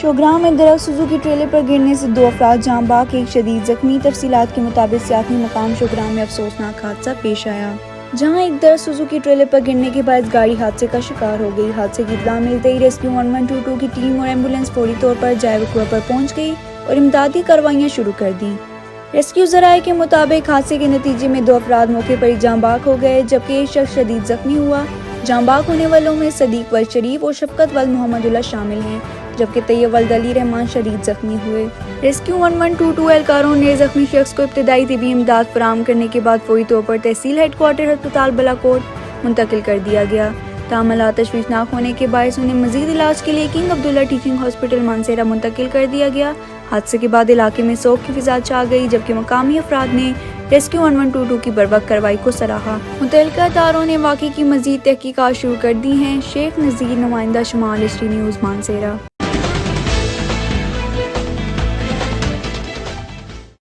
شوگرام میں درخت Suzuki trailer پر گرنے سے 2 افراد جاں باک، 1 شدید زخمی۔ تفصیلات کے مطابق سیاحتی مقام شوگرام میں افسوسناک حادثہ پیش آیا، جہاں ایک درخت سوزوکی ٹریلر پر گرنے کے باعث گاڑی حادثے کا شکار ہو گئی۔ حادثے کی اطلاع ملتے ہی ریسکیو 1122 کی ٹیم اور ایمبولینس فوری طور پر جائے وقوع پر پہنچ گئی اور امدادی کارروائیاں شروع کر دیں۔ ریسکیو ذرائع کے مطابق حادثے کے نتیجے میں 2 افراد موقع پر ہی جاں باک ہو گئے، جبکہ 1 شخص شدید زخمی ہوا۔ جاں باک ہونے والوں میں صدیق ولد شریف اور شفقت ولد محمد اللہ شامل ہیں، جبکہ طیب ولد علی رحمان شدید زخمی ہوئے۔ ریسکیو 1122 اہلکاروں نے زخمی شخص کو ابتدائی طبی امداد فراہم کرنے کے بعد فوری طور پر تحصیل ہیڈ کوارٹر ہسپتال بالاکوٹ منتقل کر دیا گیا۔ تاہم حالات تشویشناک ہونے کے باعث انہیں مزید علاج کے لیے کنگ عبداللہ ٹیچنگ ہاسپٹل مانسہرہ منتقل کر دیا گیا۔ حادثے کے بعد علاقے میں سوگ کی فضا چھا گئی، جبکہ مقامی افراد نے ریسکیو 1122 کی بروقت کارروائی کو سراہا۔ متعلقہ اداروں نے واقعے کی مزید تحقیقات شروع کر دی ہیں۔ شیخ نذیر، نمائندہ شمال ایچ ڈی نیوز، مانسہرہ۔